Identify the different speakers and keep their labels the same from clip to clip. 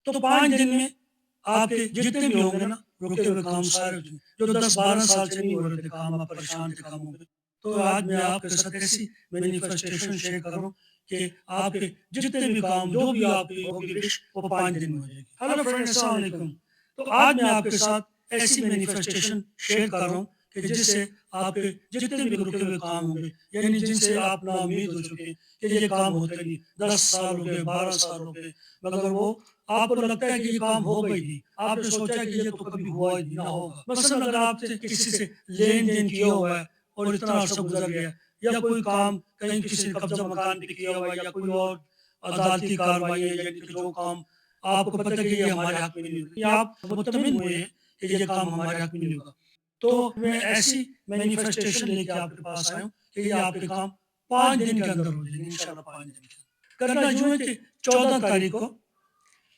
Speaker 1: तो 5 दिन में आपके जितने भी होंगे ना, रुके हुए काम सारे जो 10-12 साल से नहीं हो रहे थे काम, आप परेशान थे कामों में। तो आज मैं आपके साथ ऐसी मैनिफेस्टेशन शेयर कर रहा हूँ कि आपके जितने भी काम, जो भी आपकी होगी विश, वो 5 दिन में हो जाएगी। हेलो फ्रेंड, अस्सलाम वालेकुम। तो आज मैं आपके साथ ऐसी मैनिफेस्टेशन शेयर कर रहा हूँ कि जिससे आपके जितने भी रुके हुए काम होंगे, यानी जिनसे आप नाउम्मीद हो चुके हैं कि ये काम होते नहीं, 10 साल हो गए, 12 साल हो गए, मगर वो आपको लगता है कि ये काम होगा ही नहीं। आपने सोचा कि ये तो कभी हुआ ही नहीं, ना होगा। मसलन अगर आपसे किसी से लेन-देन किया हुआ है और इतना अरसा गुज़र गया, या कोई काम कहीं किसी ने कब्ज़ा मकान पे किया हुआ है, या कोई और अदालती कार्रवाई है, यानी कि जो काम आपको पता है कि ये हमारे हक़ में नहीं होगा, या आप मुत्तमिन हुए हैं कि ये काम हमारे हक़ में नहीं होगा। तो मैं ऐसी मैनिफेस्टेशन लेके आपके पास आया हूँ कि ये आपके काम 5 दिन के अंदर हो जाएँगे, इंशाअल्लाह 5 दिन के अंदर। करना यूँ है कि 14 तारीख को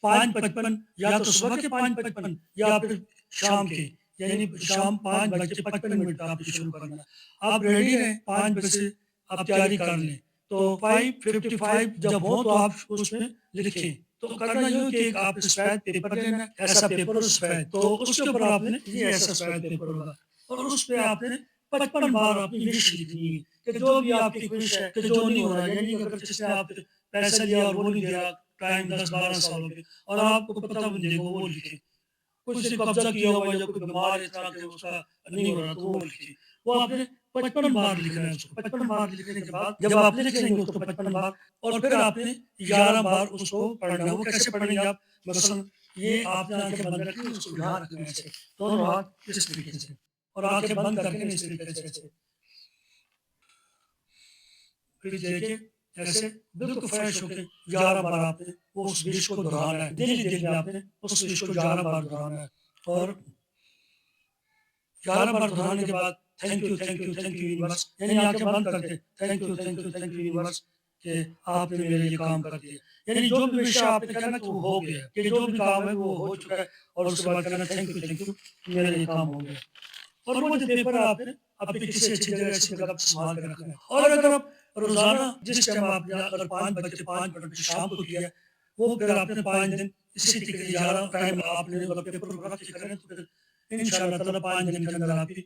Speaker 1: 5:55, या तो सुबह के 5:55 या फिर शाम के, यानी शाम 5 बज के 55 मिनट पे आपको शुरू करना है। आप रेडी रहें, 5 बजे से आप तैयारी कर लें। तो 5:55 जब हो तो आप उसमें लिखें। तो करना यूँ है कि एक आपको सफ़ेद पेपर लेना है, ऐसा पेपर और सफ़ेद, तो उसके ऊपर आपने ये ऐसा सफ़ेद पेपर होगा और उस पे आपने 55 बार अपनी विश लिखनी है कि जो भी आपकी विश है, कि जो नहीं हो रहा, यानी अगर जिसने आपसे पैसा लिया और वो नहीं दिया, टाइम 10-12 साल हो गए और आपको पता भी नहीं लगा, वो लिखे। कुछ ने कब्ज़ा किया हुआ है या कोई बीमार है इतना कि उसका नहीं हो रहा, तो वो लिखे। वो आपने 55 बार लिखना है उसको। 55 बार लिखने के बाद जब आप लिख लेंगे उसको 55 बार, और फिर आपने 11 बार उसको पढ़ना है। वो कैसे पढ़ेंगे आप? मसलन ये आपने आँखें बंद रखी, उसको यहाँ रखना है ऐसे, दोनों हाथ इस तरीके से, और आँखें बंद करके ना इस तरीके से ऐसे। फिर देखिए ऐसे बिल्कुल फ्रेश होके 11 बार आपने उस विश को दोहराना है। डेली डेली आपने उस विश को 11 बार दोहराना है, और 11 बार दोहराने के बाद थैंक यू यूनिवर्स, यानी आँखें बंद करके थैंक यू यूनिवर्स कि आपने मेरे ये काम कर दिया। यानी जो भी विश आपने करना तो वो हो गया, कि जो भी काम है वो हो चुका है, और उसके बाद कहना थैंक यू मेरा ये काम हो गया। और वो जो पेपर आपने अपनी किसी अच्छी जगह, ऐसी जगह पे सँभाल के रखना है। और अगर आप रोज़ाना जिस टाइम आपने अगर 5 बज के 5 मिनट पे शाम को किया, वो फिर आपने 5 दिन इसी तरीके से 11 टाइम आपने मतलब पेपर को रख के करें, तो फिर इंशाअल्लाह ताला 5 दिन के अंदर आपकी,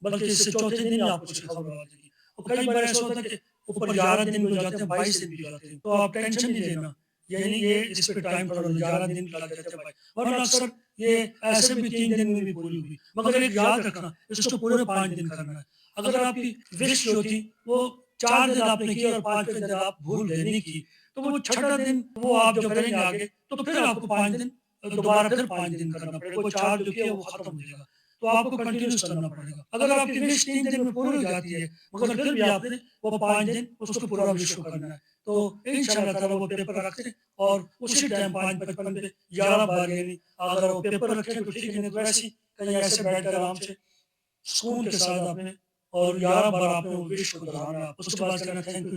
Speaker 1: बल्कि इससे चौथे दिन ही आपको उसकी खबर आ जाएगी। और कई बार ऐसा होता है कि ऊपर 11 दिन भी हो जाते हैं, 22 दिन भी हो जाते हैं, तो आप टेंशन नहीं लेना। यानी ये इस पे टाइम थोड़ा 11 दिन लग जाते हैं भाई, वरना अक्सर ये ऐसे भी 3 दिन में भी पूरी हुई। मगर एक याद रखना, इसको पूरे 5 दिन करना है। अगर आपकी विश जो थी वो 4 दिन आपने की और 5वें दिन आप भूल गए, नहीं की, तो वो छठा दिन वो आप जो करेंगे आगे, तो फिर आपको 5 दिन दोबारा फिर 5 दिन करना पड़ेगा। वो 4 जो किया वो खत्म हो जाएगा। तो आपको कंटिन्यूअस करना पड़ेगा। अगर आपकी विश 3 दिन में पूरी हो जाती है, मगर फिर भी आपने वो 5 दिन उसको पूरा विश को करना है। तो इंशाअल्लाह ताला वो पेपर रख दें, और उसी टाइम 5:55 पे 11 बार, यानी अगर वो पेपर रखें तो ठीक है, नहीं तो ऐसे ही कहीं ऐसे बैठ कर आराम से सुकून के साथ आपने, और 11 बार आपने वो विश को दोहराना है। उसके बाद कहना thank you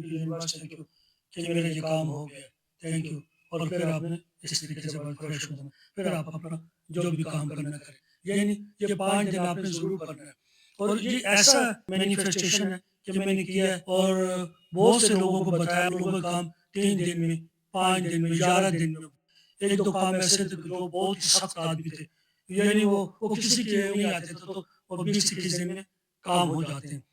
Speaker 1: universe, thank you कि मेरा ये काम हो गया, थैंक यू। और फिर आपने इस तरीके से वर्क फ्रेश हो जाना। फिर आप अपना जो भी काम करना करें। यानी ये 5 दिन आपने ज़रूर करना है। और ये ऐसा मैनिफेस्टेशन है कि मैंने किया है, और बहुत से लोगों को बताया, लोगों का काम 3 दिन में, 5 दिन में, 11 दिन में। 1-2 काम ऐसे थे जो बहुत ही सख्त आदमी थे। यानी वो किसी के नहीं आते थे, तो वो 20-21 दिन में काम हो जाते हैं।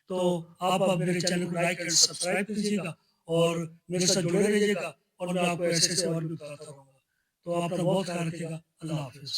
Speaker 1: तो आप अब मेरे चैनल को लाइक एंड सब्सक्राइब कीजिएगा, और मेरे साथ जुड़े रहिएगा, और मैं आपको ऐसे-ऐसे और भी बताता रहूँगा। तो आप अपना बहुत ख्याल रखिएगा। अल्लाह हाफ़िज़।